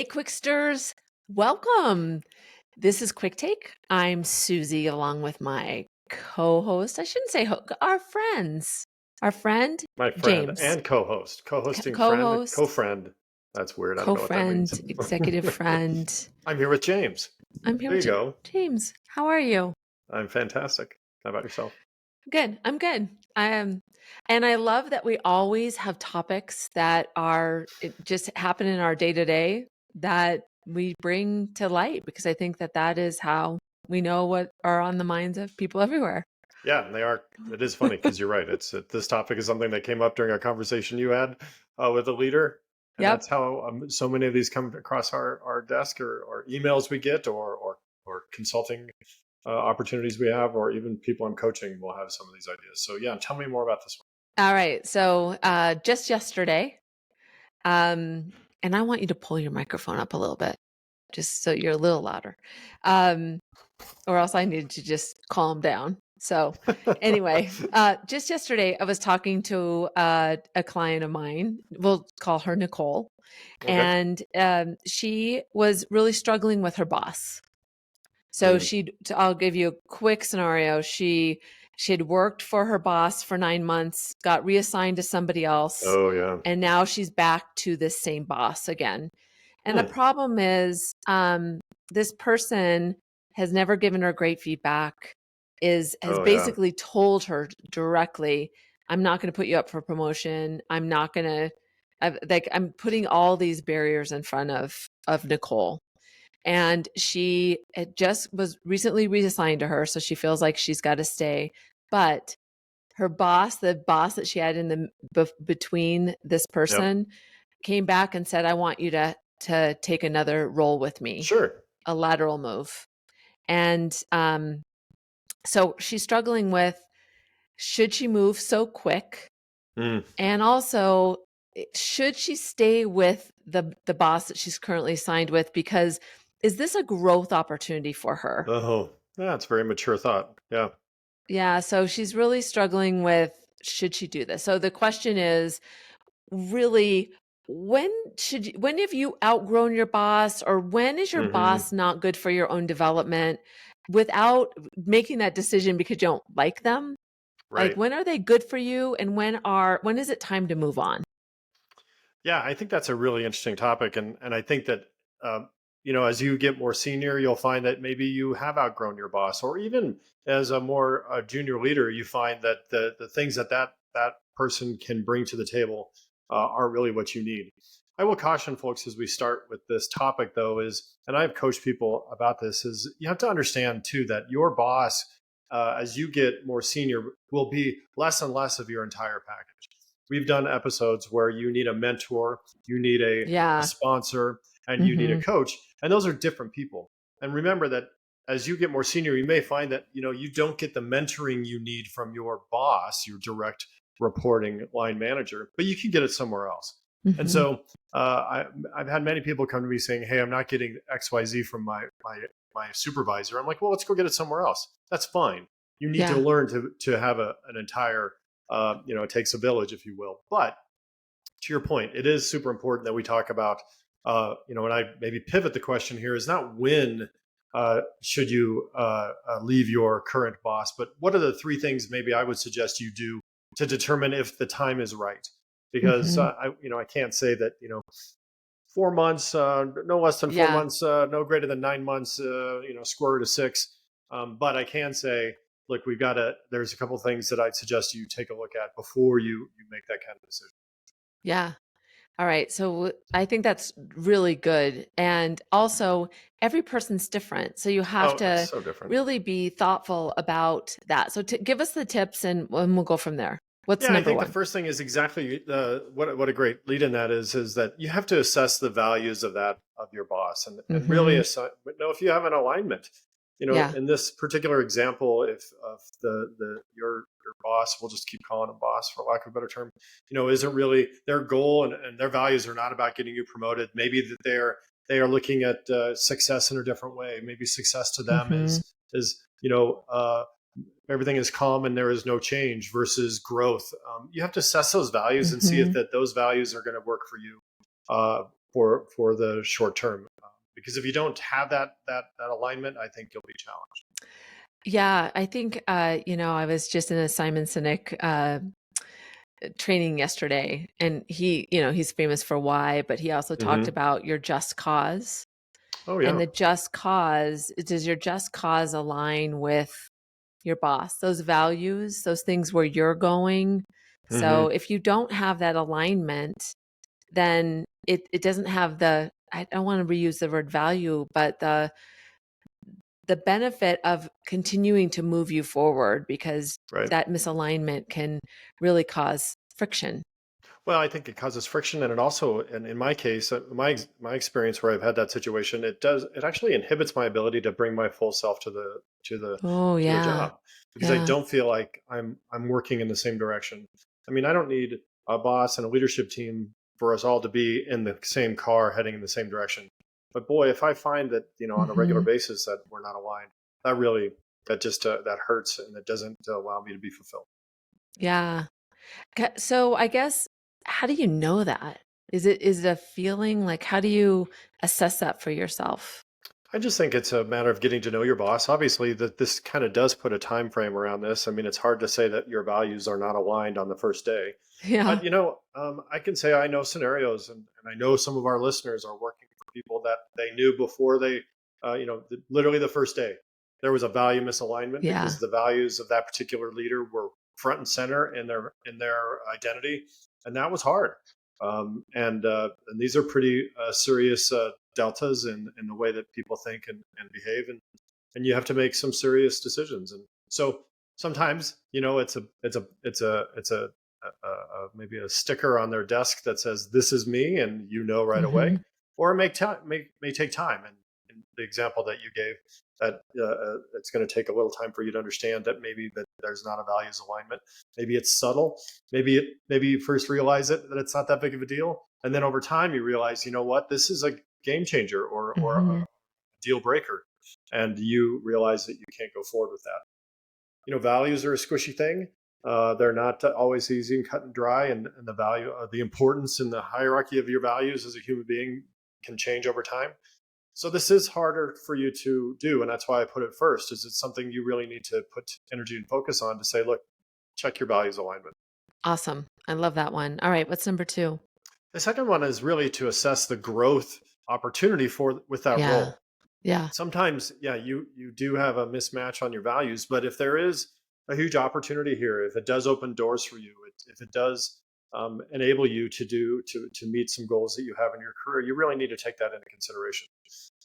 Hey, Quicksters, welcome. This is Quick Take. I'm Susie, along with my co-host. I shouldn't say our friend My friend James, and co-host, co-hosting friend, co-host, co-friend. That's weird. I don't know what that co-friend, means. executive friend. I'm here with James. I'm here There with you go. James. How are you? I'm fantastic. How about yourself? Good. I'm good. I am, and I love that we always have topics that are just happen in our day to day that we bring to light because I think that that is how we know what are on the minds of people everywhere. Yeah, and they are. It is funny because you're right. This topic is something that came up during a conversation you had with a leader, and Yep. that's how so many of these come across our desk or emails we get or consulting opportunities we have, or even people I'm coaching will have some of these ideas. So yeah, tell me more about this All right. So just yesterday, um, and I want you to pull your microphone up a little bit, just so you're a little louder. Um, or else I needed to just calm down. So, one. anyway, just yesterday, I was talking to a client of mine. We'll call her Nicole, Okay. and she was really struggling with her boss. So Mm. I'll give you a quick scenario. She had worked for her boss for 9 months, got reassigned to somebody else, Oh yeah. and now she's back to this same boss again. And the Hmm. problem is, this person has never given her great feedback, has Oh yeah. basically told her directly, "I'm not going to put you up for promotion. I'm not going to." I'm putting all these barriers in front of Nicole, and she had just was recently reassigned to her, so she feels like she's got to stay, but her boss, the boss that she had in the between this Yep. person, came back and said, "I want you to take another role with me, Sure. a lateral move." And so she's struggling with, should she move so quick, Mm. and also should she stay with the boss that she's currently signed with, because is this a growth opportunity for her? Oh, yeah, it's a very mature thought. Yeah. Yeah, so she's really struggling with, should she do this? So the question is, really, when have you outgrown your boss, or when is your Hmm. boss not good for your own development, without making that decision because you don't like them? Like, Right. when are they good for you, and when is it time to move on? Yeah, I think that's a really interesting topic, and I think that um, as you get more senior, you'll find that maybe you have outgrown your boss, or even as a more junior leader, you find that the things that person can bring to the table aren't really what you need. I will caution folks as we start with this topic, though, and I've coached people about this, is you have to understand too that your boss, as you get more senior, will be less and less of your entire package. We've done episodes where you need a mentor, you need a Yeah. sponsor, and you need a Hmm. coach, and those are different people. And remember that as you get more senior, you may find that you don't get the mentoring you need from your boss, your direct reporting line manager, but you can get it somewhere else. And Hmm. so I've had many people come to me saying, "Hey, I'm not getting XYZ from my supervisor." I'm like, "Well, let's go get it somewhere else." That's fine. You need to Yeah. learn to have an entire it takes a village, if you will. But to your point, it is super important that we talk about, and I maybe pivot the question here is not when should you leave your current boss, but what are the three things maybe I would suggest you do to determine if the time is right? Because Hmm. I can't say that 4 months, no less than four Yeah. months, no greater than 9 months, square root of six. But I can say, look, there's a couple of things that I'd suggest you take a look at before you make that kind of decision. Yeah. All right. So I think that's really good. And also, every person's different. So you have Oh, it's to so different. really be thoughtful about that. So give us the tips, and we'll go from there. What's Yeah, I number think the one? first thing is exactly what a great lead in that is that you have to assess the values of your boss and really Hmm. know if you have an alignment. Yeah. In this particular example, if of your boss, we'll just keep calling him boss for lack of a better term, isn't really their goal and their values are not about getting you promoted. Maybe that they are looking at success in a different way. Maybe success to them Hmm. is everything is calm and there is no change versus growth. You have to assess those values and see if Hmm. those values are going to work for you. Uh, for the short term. Because if you don't have that alignment, I think you'll be challenged. Yeah, I think I was just in a Simon Sinek training yesterday, and he's famous for why, but he also talked Hmm. about your just cause. Oh And yeah. the just cause, does your just cause align with your boss, those values, those things where you're going? So Hmm. if you don't have that alignment, then it doesn't have I don't want to reuse the word value, but the benefit of continuing to move you forward, because Right. that misalignment can really cause friction. Well, I think it causes friction, and it also, and in my case, my experience where I've had that situation, it actually inhibits my ability to bring my full self Oh, to the yeah. job, because I Yeah. don't feel like I'm working in the same direction. I mean, I don't need a boss and a leadership team for us all to be in the same car heading in the same direction. But boy, if I find that on a regular Hmm. basis that we're not aligned, that really that hurts, and it doesn't allow me to be fulfilled. Yeah. So I guess, how do you know that? Is it a feeling? Like, how do you assess that for yourself? I just think it's a matter of getting to know your boss. Obviously, that this kind of does put a time frame around this. I mean, it's hard to say that your values are not aligned on the first day. Yeah. But I can say I know scenarios, and I know some of our listeners are working for people that they knew before they, literally the first day, there was a value misalignment Yeah. because the values of that particular leader were front and center in their identity, and that was hard. And these are pretty serious deltas in the way that people think and behave, and you have to make some serious decisions. And so sometimes it's a maybe a sticker on their desk that says this is me, and right away, Hmm. or it may take time. And in the example that you gave, that it's going to take a little time for you to understand that maybe that there's not a values alignment. Maybe it's subtle. Maybe you first realize that it's not that big of a deal, and then over time you realize, what, this is a game changer, or a Hmm. deal breaker, and you realize that you can't go forward with that. Values are a squishy thing. They're not always easy and cut and dry, and the importance and the hierarchy of your values as a human being can change over time. So this is harder for you to do, and that's why I put it first. Is it's something you really need to put energy and focus on, to say, look, check your values alignment. Awesome. I love that one. All right. What's number two? The second one is really to assess the growth opportunity for with that Yeah. role. Yeah. Sometimes, yeah, you do have a mismatch on your values, but if there is a huge opportunity here, if it does open doors for you, if it does enable you to meet some goals that you have in your career, you really need to take that into consideration.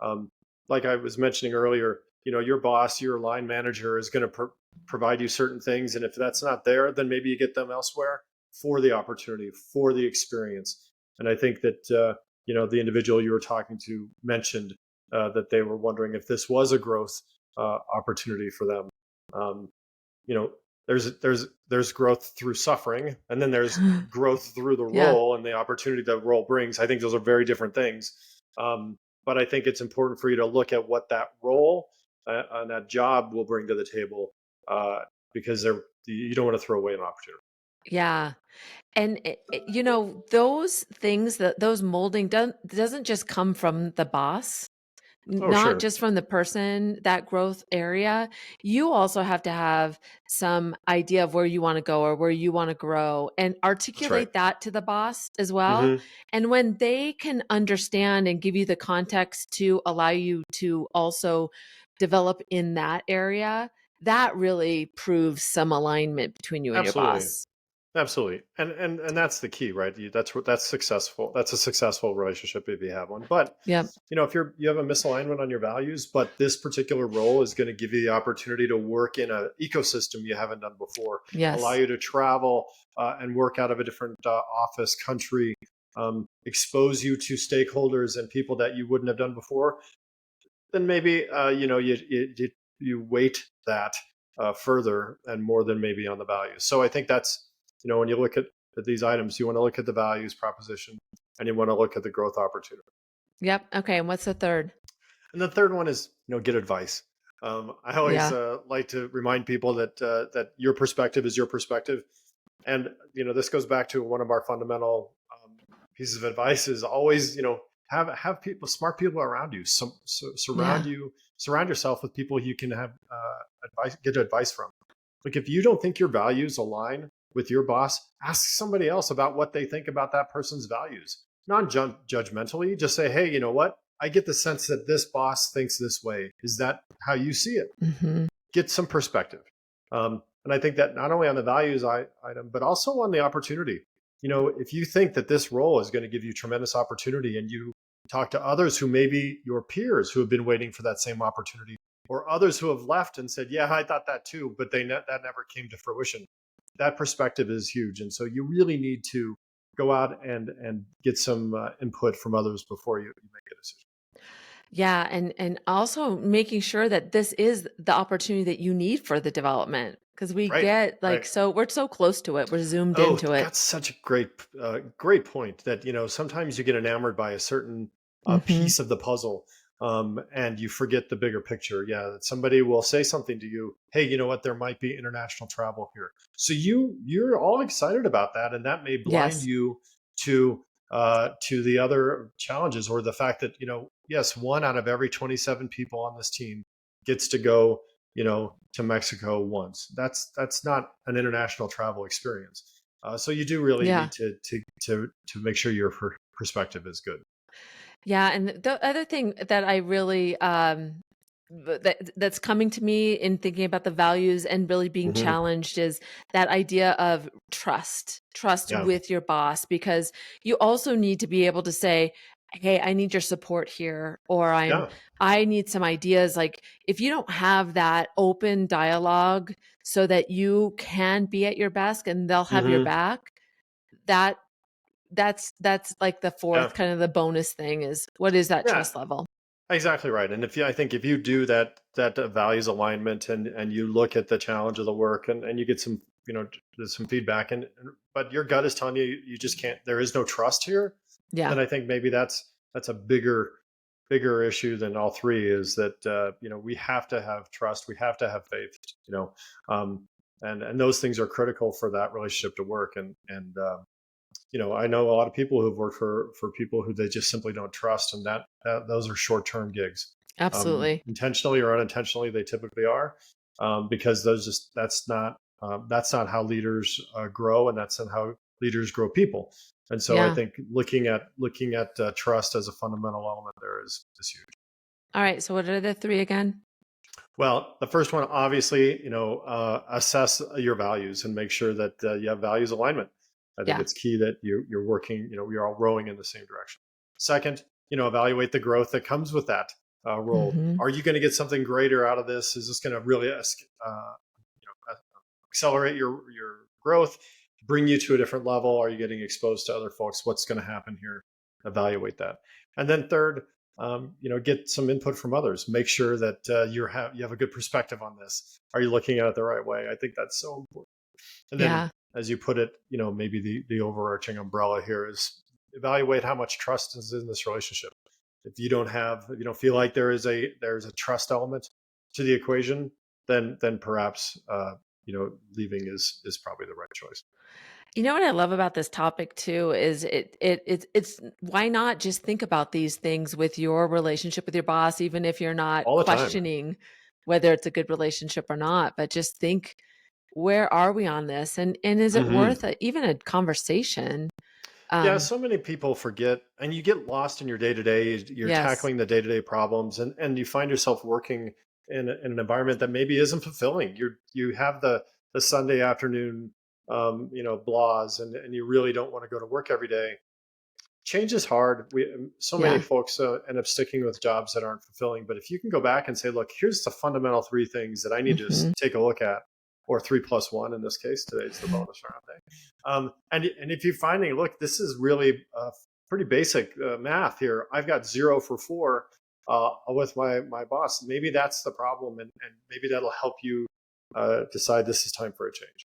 um, like I was mentioning earlier, your boss, your line manager is going to provide you certain things, and if that's not there, then maybe you get them elsewhere for the opportunity, for the experience. And I think that the individual you were talking to mentioned that they were wondering if this was a growth opportunity for them. Um, you know, there's growth through suffering, and then there's growth through the Yeah. role and the opportunity that role brings. I think those are very different things. But I think it's important for you to look at what that role and that job will bring to the table, uh, because you don't want to throw away an opportunity. Yeah. And those things, that those molding doesn't just come from the boss, Oh, not sure. just from the person, that growth area. You also have to have some idea of where you want to go or where you want to grow, and That's right. articulate that to the boss as well. Hmm. And when they can understand and give you the context to allow you to also develop in that area, that really proves some alignment between you and your Absolutely. boss. Absolutely, and that's the key, right? That's successful. That's a successful relationship if you have one. But Yep. if you have a misalignment on your values, but this particular role is going to give you the opportunity to work in an ecosystem you haven't done before, allow Yes. you to travel and work out of a different office, country, expose you to stakeholders and people that you wouldn't have done before, then maybe you weight that further and more than maybe on the values. So I think that's, when you look at these items, you want to look at the values proposition, and you want to look at the growth opportunity. Yep. Okay. And what's the third? And the third one is, get advice. I always Yeah. like to remind people that your perspective is your perspective, and this goes back to one of our fundamental pieces of advice: is always, Have people, smart people around you. Yeah. Surround yourself with people you can have advice, get advice from. Like if you don't think your values align with your boss, ask somebody else about what they think about that person's values. Non judgmentally, just say, hey, you know what? I get the sense that this boss thinks this way. Is that how you see it? Hmm. Get some perspective. And I think that not only on the values item, but also on the opportunity. If you think that this role is going to give you tremendous opportunity and you talk to others who maybe your peers who have been waiting for that same opportunity, or others who have left and said, yeah, I thought that too, but that never came to fruition. That perspective is huge. And so you really need to go out and get some input from others before you make a decision. Yeah, and also making sure that this is the opportunity that you need for the development, because we Right, get like, right. so we're so close to it, we're zoomed Oh, into it. that's such a great point. That sometimes you get enamored by a certain Hmm. piece of the puzzle, and you forget the bigger picture. Yeah, that somebody will say something to you. Hey, you know what? There might be international travel here, so you're all excited about that, and that may blind Yes. you to to the other challenges, or the fact that yes, one out of every 27 people on this team gets to go to Mexico once. That's not an international travel experience. So you do really Yeah. need to make sure your perspective is good. Yeah, and the other thing that I really that's coming to me in thinking about the values and really being Hmm. challenged is that idea of trust Yeah, with your boss, because you also need to be able to say, hey, I need your support here, or yeah. I need some ideas. Like if you don't have that open dialogue so that you can be at your best and they'll have your Hmm. back, that that's like the Yeah, fourth kind of the bonus thing is, what is that yeah. trust level? Exactly right. And I think if you do that values alignment, and you look at the challenge of the work, and you get some some feedback, but your gut is telling you you just can't. There is no trust here. Yeah. Then I think maybe that's a bigger issue than all three. Is that we have to have trust, we have to have faith. You know, um, and those things are critical for that relationship to work. And I know a lot of people who've worked for people who they just simply don't trust, and that those are short term gigs. Absolutely. Intentionally or unintentionally, they typically are, because those just that's not how leaders grow, and that's not how leaders grow people. And so I Yeah. think looking at trust as a fundamental element there is huge. All right, so what are the three again? Well, the first one, obviously, assess your values and make sure that you have values alignment. I think Yeah. it's key that you're working, you're all rowing in the same direction. Second, evaluate the growth that comes with that role. Hmm. Are you going to get something greater out of this? Is this going to really accelerate your growth, bring you to a different level? Are you getting exposed to other folks? What's going to happen here? Evaluate that. And then third, get some input from others. Make sure that you have a good perspective on this. Are you looking at it the right way? I think that's so important. And then, Yeah. as you put it, maybe the overarching umbrella here is evaluate how much trust is in this relationship. If you don't feel like there's a trust element to the equation, then perhaps leaving is probably the right choice. You know what I love about this topic too is it's why not just think about these things with your relationship with your boss, even if you're not All the time. questioning whether it's a good relationship or not, but just think, where are we on this, and is it Hmm. worth even a conversation? Yeah, Um, so many people forget, and you get lost in your day to day. You're yes. tackling the day to day problems, and you find yourself working in an environment that maybe isn't fulfilling. You have the Sunday afternoon, blahs, and you really don't want to go to work every day. Change is hard. So many Yeah. folks end up sticking with jobs that aren't fulfilling. But if you can go back and say, look, here's the fundamental three things that I need to Hmm. take a look at, or three plus one in this case. Today's the bonus round day. And if you're finding, look, this is really pretty basic math here. I've got 0 for 4 with my boss. Maybe that's the problem, and maybe that'll help you decide this is time for a change.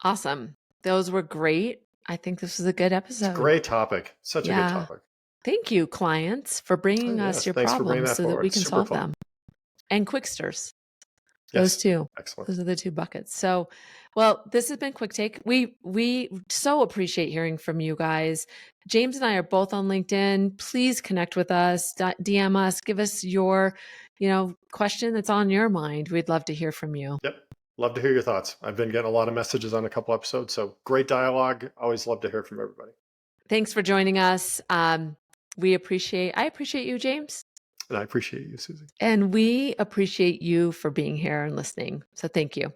Awesome. Those were great. I think this was a good It's a episode. great topic. Such a good Yeah. topic. Thank you, clients, for bringing us Yes, your thanks for bringing problems that so that we forward. can Super solve fun. them. And Quicksters. Those Yes. 2. Excellent. Those are the 2 buckets. So, well, this has been Quick Take. We so appreciate hearing from you guys. James and I are both on LinkedIn. Please connect with us, DM us, give us your, question that's on your mind. We'd love to hear from you. Yep. Love to hear your thoughts. I've been getting a lot of messages on a couple episodes, so great dialogue. Always love to hear from everybody. Thanks for joining us. I appreciate you, James. And I appreciate you, Susie. And we appreciate you for being here and listening. So thank you.